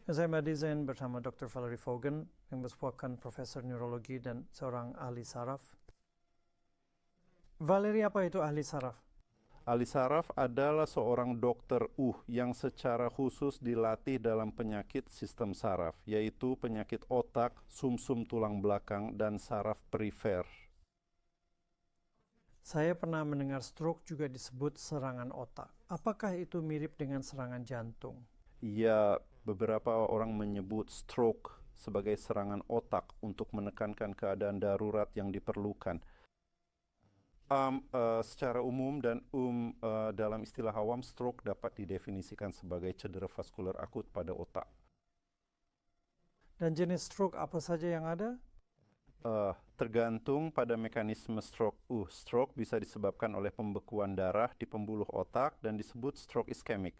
Saya Madizen bersama Dr. Valerie Fogan yang merupakan profesor neurologi dan seorang ahli saraf. Valerie, apa itu ahli saraf? Ahli saraf adalah seorang dokter yang secara khusus dilatih dalam penyakit sistem saraf, yaitu penyakit otak, sumsum tulang belakang, dan saraf perifer. Saya pernah mendengar stroke juga disebut serangan otak. Apakah itu mirip dengan serangan jantung? Ya, beberapa orang menyebut stroke sebagai serangan otak untuk menekankan keadaan darurat yang diperlukan. Secara umum dan dalam istilah awam, stroke dapat didefinisikan sebagai cedera vaskular akut pada otak. Dan jenis stroke apa saja yang ada? Tergantung pada mekanisme stroke. Stroke bisa disebabkan oleh pembekuan darah di pembuluh otak dan disebut stroke iskemik.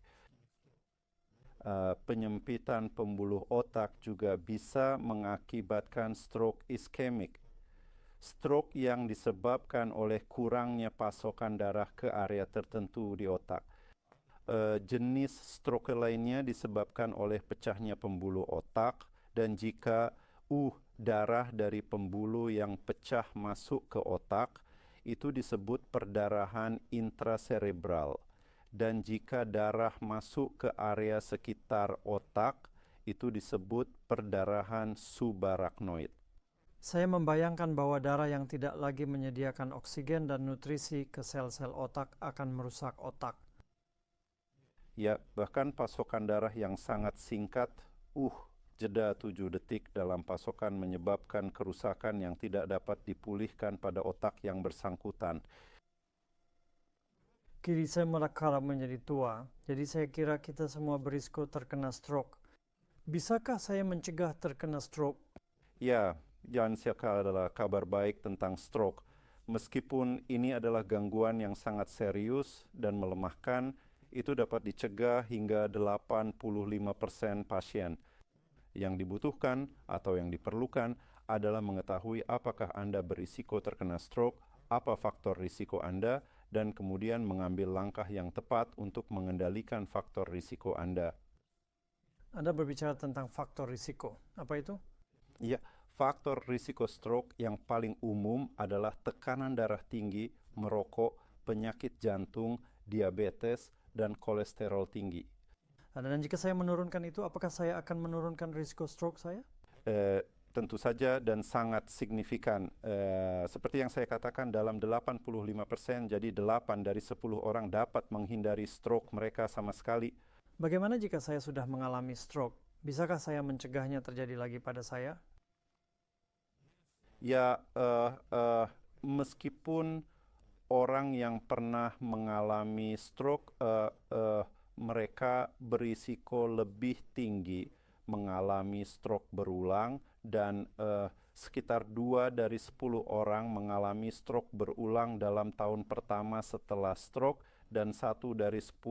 Penyempitan pembuluh otak juga bisa mengakibatkan stroke iskemik. Stroke yang disebabkan oleh kurangnya pasokan darah ke area tertentu di otak. Jenis stroke lainnya disebabkan oleh pecahnya pembuluh otak, dan jika darah dari pembuluh yang pecah masuk ke otak, itu disebut perdarahan intracerebral. Dan jika darah masuk ke area sekitar otak, itu disebut perdarahan subarachnoid. Saya membayangkan bahwa darah yang tidak lagi menyediakan oksigen dan nutrisi ke sel-sel otak akan merusak otak. Ya, bahkan pasokan darah yang sangat singkat, jeda 7 detik dalam pasokan menyebabkan kerusakan yang tidak dapat dipulihkan pada otak yang bersangkutan. Kini saya mulai menjadi tua, jadi saya kira kita semua berisiko terkena stroke. Bisakah saya mencegah terkena stroke? Ya, Jan Siaka adalah kabar baik tentang stroke. Meskipun ini adalah gangguan yang sangat serius dan melemahkan, itu dapat dicegah hingga 85% pasien. Yang dibutuhkan atau yang diperlukan adalah mengetahui apakah Anda berisiko terkena stroke, apa faktor risiko Anda, dan kemudian mengambil langkah yang tepat untuk mengendalikan faktor risiko Anda. Anda berbicara tentang faktor risiko. Apa itu? Ya, faktor risiko stroke yang paling umum adalah tekanan darah tinggi, merokok, penyakit jantung, diabetes, dan kolesterol tinggi. Dan jika saya menurunkan itu, apakah saya akan menurunkan risiko stroke saya? Tentu saja dan sangat signifikan. Seperti yang saya katakan, dalam 85%, jadi 8 dari 10 orang dapat menghindari stroke mereka sama sekali. Bagaimana jika saya sudah mengalami stroke? Bisakah saya mencegahnya terjadi lagi pada saya? Ya, meskipun orang yang pernah mengalami stroke, mereka berisiko lebih tinggi mengalami stroke berulang, dan sekitar 2 dari 10 orang mengalami stroke berulang dalam tahun pertama setelah stroke, dan 1 dari 10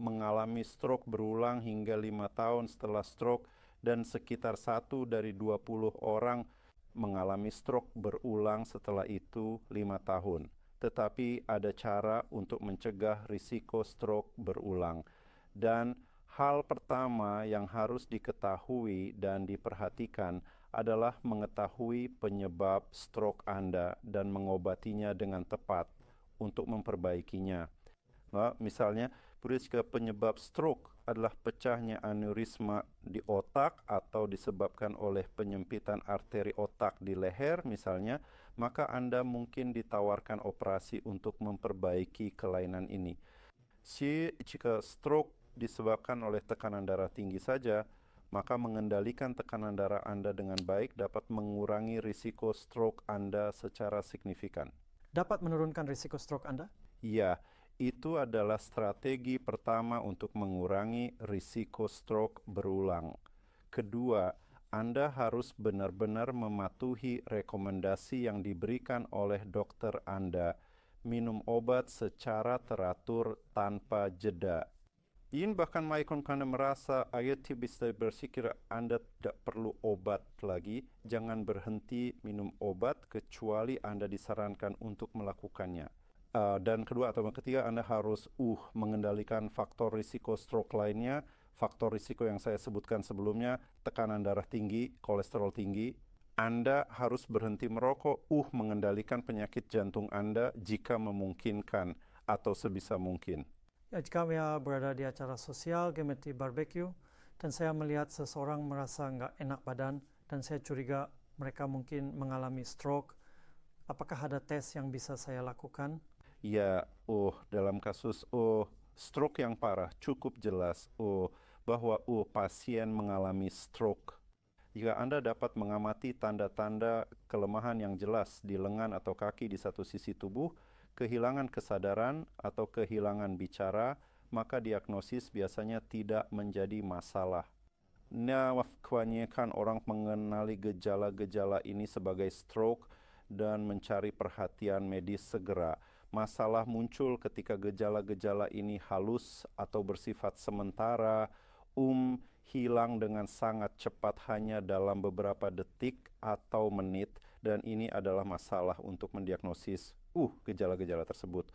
mengalami stroke berulang hingga 5 tahun setelah stroke, dan sekitar 1 dari 20 orang mengalami stroke berulang setelah itu 5 tahun. Tetapi ada cara untuk mencegah risiko stroke berulang. Dan hal pertama yang harus diketahui dan diperhatikan adalah mengetahui penyebab stroke Anda dan mengobatinya dengan tepat untuk memperbaikinya. Misalnya, risiko penyebab stroke adalah pecahnya aneurisma di otak atau disebabkan oleh penyempitan arteri otak di leher misalnya, maka Anda mungkin ditawarkan operasi untuk memperbaiki kelainan ini. Jika stroke disebabkan oleh tekanan darah tinggi saja, maka mengendalikan tekanan darah Anda dengan baik dapat mengurangi risiko stroke Anda secara signifikan. Dapat menurunkan risiko stroke Anda? Ya, itu adalah strategi pertama untuk mengurangi risiko stroke berulang. Kedua, Anda harus benar-benar mematuhi rekomendasi yang diberikan oleh dokter Anda. Minum obat secara teratur tanpa jeda. Bahkan Maikon Anda merasa bisa berpikir Anda tidak perlu obat lagi, jangan berhenti minum obat kecuali Anda disarankan untuk melakukannya. Dan kedua atau ketiga, Anda harus mengendalikan faktor risiko stroke lainnya. faktor risiko yang saya sebutkan sebelumnya, tekanan darah tinggi, kolesterol tinggi, Anda harus berhenti merokok, mengendalikan penyakit jantung Anda jika memungkinkan atau sebisa mungkin. Ya, jika saya berada di acara sosial, gemetti barbecue, dan saya melihat seseorang merasa nggak enak badan, dan saya curiga mereka mungkin mengalami stroke, apakah ada tes yang bisa saya lakukan? Ya, dalam kasus stroke yang parah cukup jelas bahwa pasien mengalami stroke. Jika Anda dapat mengamati tanda-tanda kelemahan yang jelas di lengan atau kaki di satu sisi tubuh, kehilangan kesadaran atau kehilangan bicara, maka diagnosis biasanya tidak menjadi masalah. Nah, kebanyakan orang mengenali gejala-gejala ini sebagai stroke dan mencari perhatian medis segera. Masalah muncul ketika gejala-gejala ini halus atau bersifat sementara, hilang dengan sangat cepat hanya dalam beberapa detik atau menit, dan ini adalah masalah untuk mendiagnosis gejala-gejala tersebut.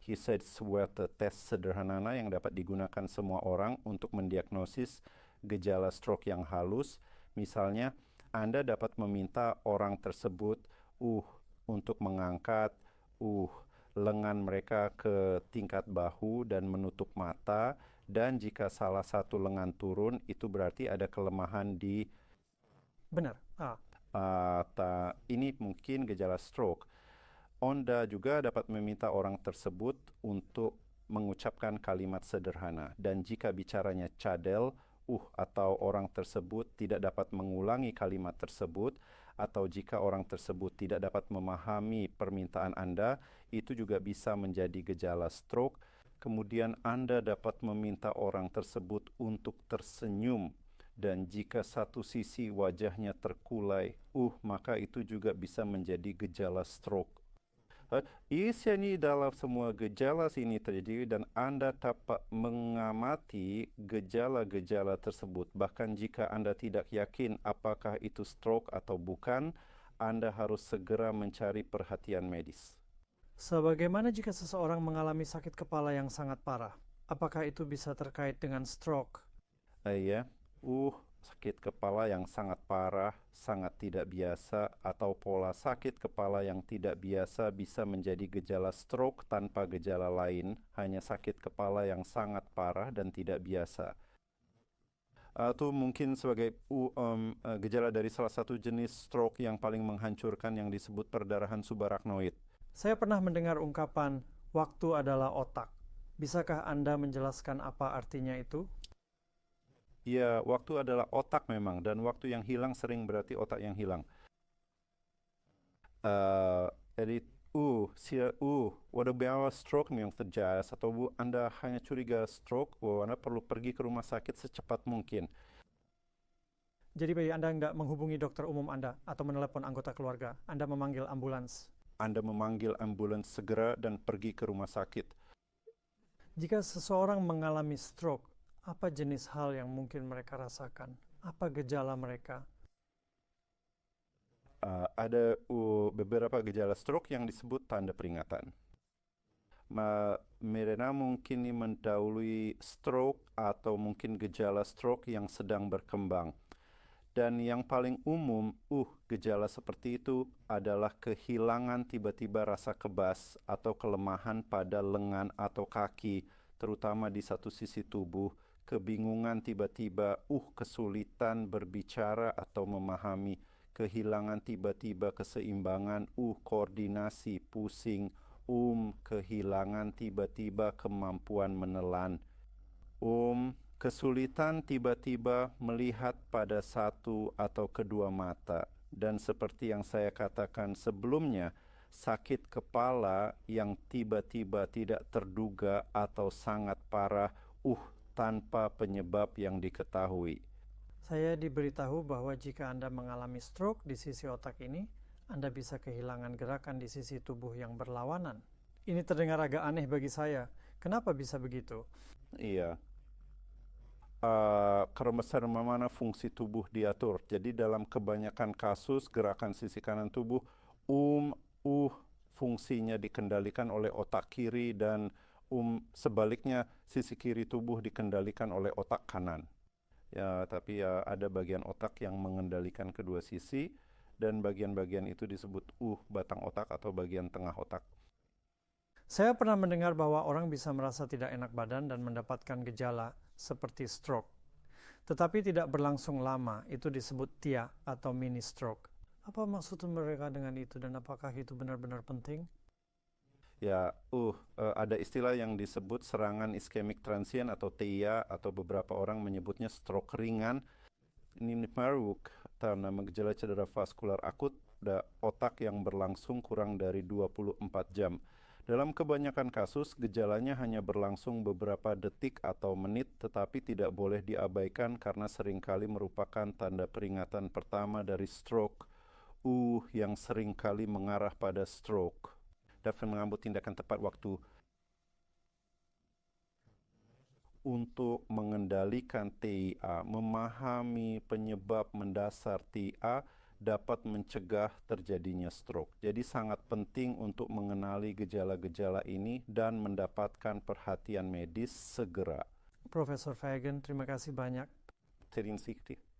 He said suatu tes sederhana yang dapat digunakan semua orang untuk mendiagnosis gejala stroke yang halus. Misalnya, Anda dapat meminta orang tersebut untuk mengangkat lengan mereka ke tingkat bahu dan menutup mata, dan jika salah satu lengan turun, itu berarti ada kelemahan di... Benar. Ini mungkin gejala stroke. Anda juga dapat meminta orang tersebut untuk mengucapkan kalimat sederhana, dan jika bicaranya cadel, atau orang tersebut tidak dapat mengulangi kalimat tersebut, atau jika orang tersebut tidak dapat memahami permintaan Anda, itu juga bisa menjadi gejala stroke. Kemudian Anda dapat meminta orang tersebut untuk tersenyum, dan jika satu sisi wajahnya terkulai, maka itu juga bisa menjadi gejala stroke. Isinya dalam semua gejala ini terjadi, dan Anda dapat mengamati gejala-gejala tersebut. Bahkan jika Anda tidak yakin apakah itu stroke atau bukan, Anda harus segera mencari perhatian medis. Sebagaimana jika seseorang mengalami sakit kepala yang sangat parah? Apakah itu bisa terkait dengan stroke? Ya, sakit kepala yang sangat parah, sangat tidak biasa, atau pola sakit kepala yang tidak biasa bisa menjadi gejala stroke tanpa gejala lain, hanya sakit kepala yang sangat parah dan tidak biasa. Atau mungkin sebagai gejala dari salah satu jenis stroke yang paling menghancurkan yang disebut perdarahan subarachnoid. Saya pernah mendengar ungkapan, waktu adalah otak. Bisakah Anda menjelaskan apa artinya itu? Ya, waktu adalah otak memang, dan waktu yang hilang sering berarti otak yang hilang. Jadi, what about stroke yang terjadi, atau Anda hanya curiga stroke, Anda perlu pergi ke rumah sakit secepat mungkin. Jadi bagi Anda nggak menghubungi dokter umum Anda atau menelepon anggota keluarga, Anda memanggil ambulans. Anda memanggil ambulans segera dan pergi ke rumah sakit. Jika seseorang mengalami stroke, apa jenis hal yang mungkin mereka rasakan? Apa gejala mereka? Ada beberapa gejala stroke yang disebut tanda peringatan. Mereka mungkin mendahului stroke atau mungkin gejala stroke yang sedang berkembang. Dan yang paling umum, gejala seperti itu adalah kehilangan tiba-tiba rasa kebas atau kelemahan pada lengan atau kaki, terutama di satu sisi tubuh, kebingungan tiba-tiba, kesulitan berbicara atau memahami, kehilangan tiba-tiba keseimbangan, koordinasi, pusing, kehilangan tiba-tiba kemampuan menelan, kesulitan tiba-tiba melihat pada satu atau kedua mata, dan seperti yang saya katakan sebelumnya, sakit kepala yang tiba-tiba tidak terduga atau sangat parah, tanpa penyebab yang diketahui. Saya diberitahu bahwa jika Anda mengalami stroke di sisi otak ini, Anda bisa kehilangan gerakan di sisi tubuh yang berlawanan. Ini terdengar agak aneh bagi saya. Kenapa bisa begitu? Iya. Karena bagaimana fungsi tubuh diatur. Jadi dalam kebanyakan kasus gerakan sisi kanan tubuh fungsinya dikendalikan oleh otak kiri, dan sebaliknya sisi kiri tubuh dikendalikan oleh otak kanan. Ya, tapi ya ada bagian otak yang mengendalikan kedua sisi, dan bagian-bagian itu disebut batang otak atau bagian tengah otak. Saya pernah mendengar bahwa orang bisa merasa tidak enak badan dan mendapatkan gejala seperti stroke. Tetapi tidak berlangsung lama, itu disebut TIA atau mini stroke. Apa maksud mereka dengan itu dan apakah itu benar-benar penting? Ya, ada istilah yang disebut serangan iskemik transient atau TIA, atau beberapa orang menyebutnya stroke ringan. Ini merupakan nama gejala cedera vaskular akut pada otak yang berlangsung kurang dari 24 jam. Dalam kebanyakan kasus, gejalanya hanya berlangsung beberapa detik atau menit, tetapi tidak boleh diabaikan karena seringkali merupakan tanda peringatan pertama dari stroke, yang seringkali mengarah pada stroke. Dapat mengambil tindakan tepat waktu untuk mengendalikan TIA. Memahami penyebab mendasar TIA dapat mencegah terjadinya stroke. Jadi sangat penting untuk mengenali gejala-gejala ini dan mendapatkan perhatian medis segera. Profesor Fagan, terima kasih banyak. Terima kasih.